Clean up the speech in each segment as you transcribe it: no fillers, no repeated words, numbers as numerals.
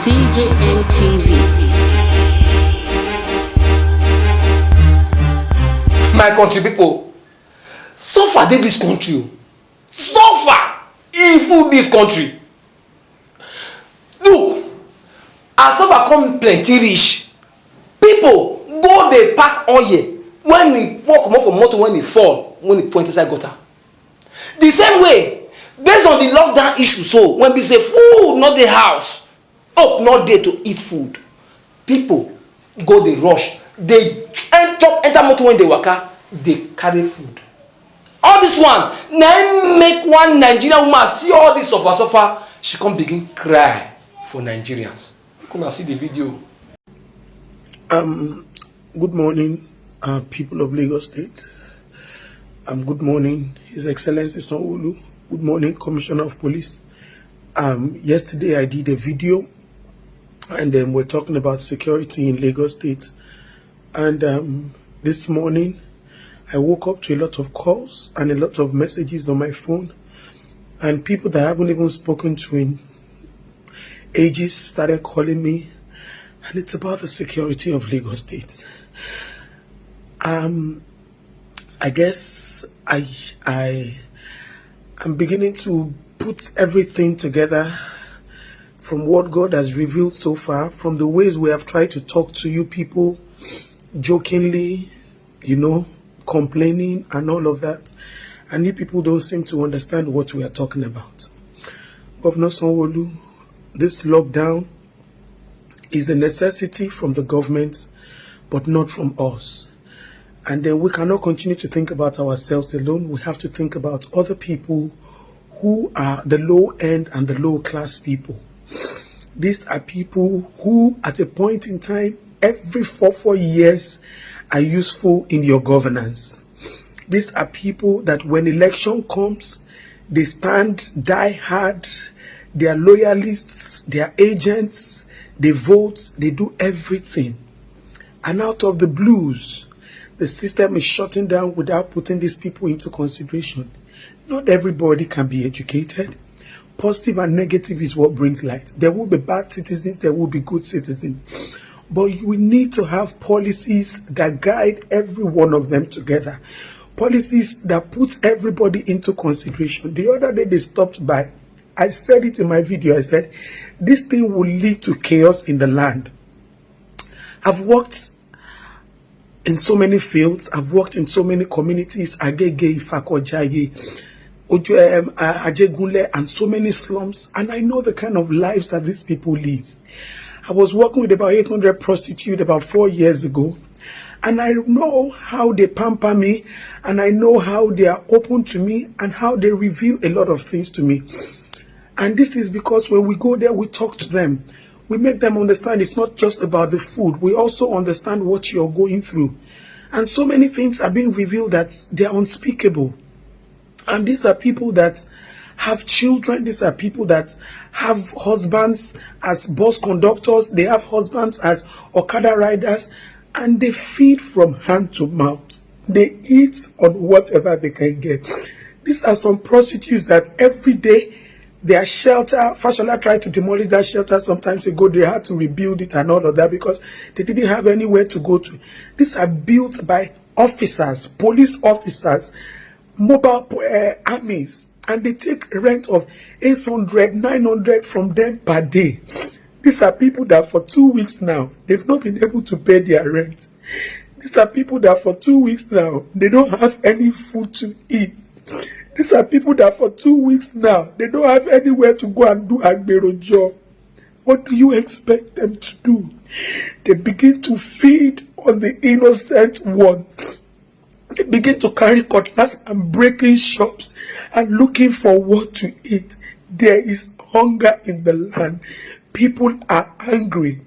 PIDGIN TV. My country people, so far dey this country, so far evil this country. Look, as so far come plenty rich, people go dey pack oil when e pour comot for motor, when e fall, when e point inside gutter. The same way, based on the lockdown issue, so when be say food not the house, hope not there to eat food, people go dey rush, dey enter motor when they waka, dey carry food. All this one na make one Nigerian woman see all this suffer, she come begin cry for Nigerians. Come and see the video. Good morning, people of Lagos State. Good morning, His Excellency Sanwo-Olu. Good morning, Commissioner of Police. Yesterday I did a video, and then we're talking about security in Lagos State. And this morning I woke up to a lot of calls and a lot of messages on my phone, and people that I haven't even spoken to in ages started calling me, and it's about the security of Lagos State. I guess I'm beginning to put everything together from what God has revealed so far, from the ways we have tried to talk to you people jokingly, complaining and all of that. And you people don't seem to understand what we are talking about. Governor Sanwo-Olu, this lockdown is a necessity from the government, but not from us. And then we cannot continue to think about ourselves alone. We have to think about other people who are the low end and the low class people. These are people who at a point in time, every 4 years, are useful in your governance. These are people that when election comes, they stand, die hard, they are loyalists, they are agents, they vote, they do everything. And out of the blues, the system is shutting down without putting these people into consideration. Not everybody can be educated. Positive and negative is what brings light. There will be bad citizens, there will be good citizens. But we need to have policies that guide every one of them together. Policies that put everybody into consideration. The other day they stopped by. I said it in my video. I said, this thing will lead to chaos in the land. I've worked in so many fields. I've worked in so many communities. Agege, Ifakojaye, Ajegule, and so many slums. And I know the kind of lives that these people live. I was working with about 800 prostitutes about 4 years ago. And I know how they pamper me. And I know how they are open to me. And how they reveal a lot of things to me. And this is because when we go there, we talk to them. We make them understand it's not just about the food. We also understand what you're going through. And so many things are being revealed that they're unspeakable. And these are people that have children. These are people that have husbands as bus conductors. They have husbands as Okada riders. And they feed from hand to mouth. They eat on whatever they can get. These are some prostitutes that every day, their shelter, Fashola tried to demolish that shelter some time ago. They had to rebuild it and all of that because they didn't have anywhere to go to. These are built by officers, police officers, mobile armies, and they take a rent of 800, 900 from them per day. These are people that for 2 weeks now, they've not been able to pay their rent. These are people that for 2 weeks now, they don't have any food to eat. These are people that for 2 weeks now, they don't have anywhere to go and do agbero job. What do you expect them to do? They begin to feed on the innocent ones. They begin to carry cutlass and breaking shops and looking for what to eat. There is hunger in the land. People are angry.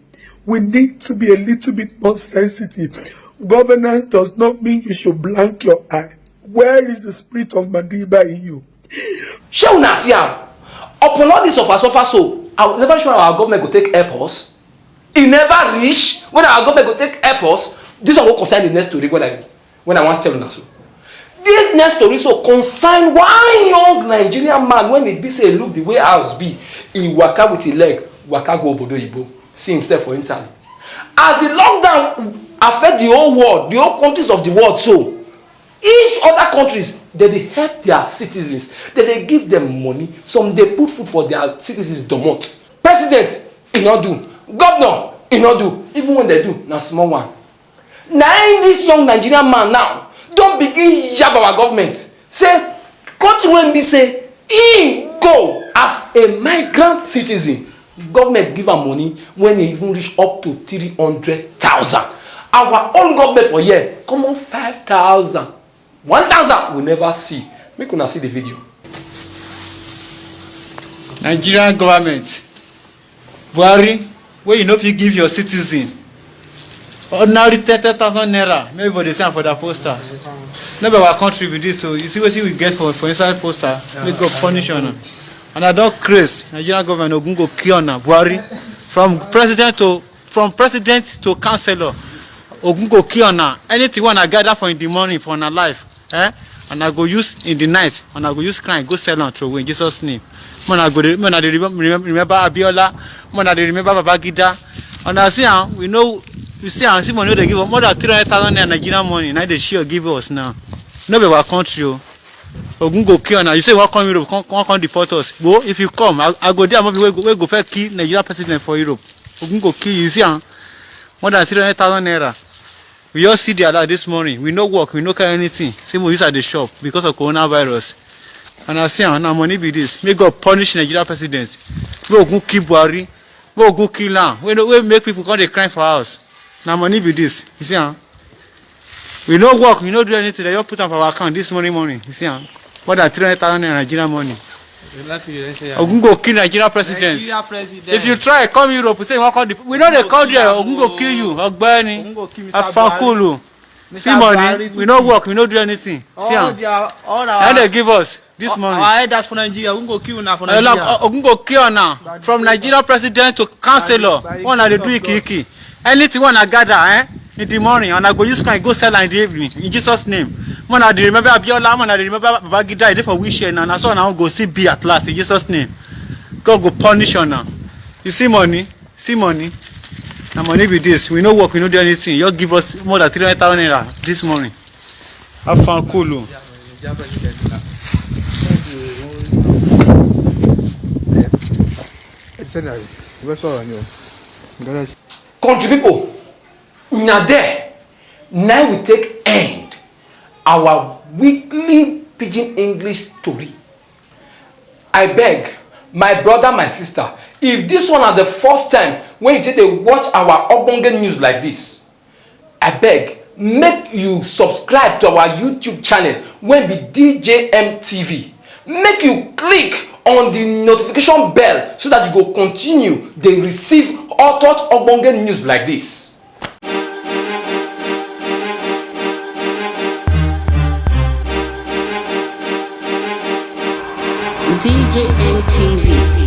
We need to be a little bit more sensitive. Governance does not mean you should blank your eye. Where is the spirit of Madiba in you? Shall we see am? Upon all this suffer so, I will never sure our government go take help us. It never reach when our government go take help us. This one will concern the next story when I want to tell you so. This next story so concern one young Nigerian man when he be say look the way house be, he waka with his leg waka go obodo oyibo see himself for Italy. As the lockdown affect the whole world, the whole countries of the world, so each other countries dey help their citizens, dey give them money, some dey put food for their citizens domot. President e no do, governor e no do, even when they do na small one. Na im this young Nigerian man now don begin yab our government say country wey be say e go as a migrant citizen, government give am money when e even reach up to 300,000. Our own government for here come on 5,000, 1,000 we never see. Make una see the video. Nigerian government, Buhari, wey you no fit give your citizen ordinary 30,000 naira, maybe for the same for the poster. No be our country with this, so you see what we get for inside poster. We go punish on them. And I don't craze Nigerian government ogun go kill on Buhari from president to councillor. Ogun go kill on anything when I gather for in the morning for our life, and I go use in the night, and I go use crime, go sell on throw away in Jesus' name. When I remember Abiola, when I remember Babangida, and I see we know. You see, and see money they give us more than 300,000 Nigerian money. Now they sure give us now. No be our country. Ogun go kill now. You say welcome Europe, come deport us. Go if you come, I go there. We go first kill Nigerian president for Europe. Ogun go kill you. See, more than 300,000 naira. We all see the alert this morning. We no work, we no carry anything. Say we use at the shop because of coronavirus. And I see now money be this. May God punish Nigerian presidents. We Ogun kill Buhari. We Ogun kill now. We make people come they cry for us. Now money be this, you see, we no work, we no do anything. They just put up our account this morning. You see, more than 300,000 Nigerian money. Ogun go kill Nigerian president. If you try come Europe, we say we know they call there. Ogun go kill you. Ogbeni, Afankulu. See money, we no work, we no do anything. See, and they give us this money. That's for Nigeria. Ogun go kill now for Nigeria. Ogun go kill now. From Nigerian president to councillor, one they do iki. Anything when I gather in the morning and I go use can go sell in the evening in Jesus' name. When I remember Abiola, when I remember Babangida, I did for wish and I saw now go see B at last in Jesus' name. God go punish on now. You see money? See money? Now money with this. We no work, we no do anything. You give us more than 300,000 naira this morning. Have fun, cool. Country people, na there now we take end our weekly pidgin English story. I beg my brother, my sister, if this one are the first time when you take dey watch our ogbonge news like this, I beg make you subscribe to our YouTube channel wey be DJM TV. Make you click on the notification bell so that you go continue dey receive all thought ogbonge news like this. DJM TV.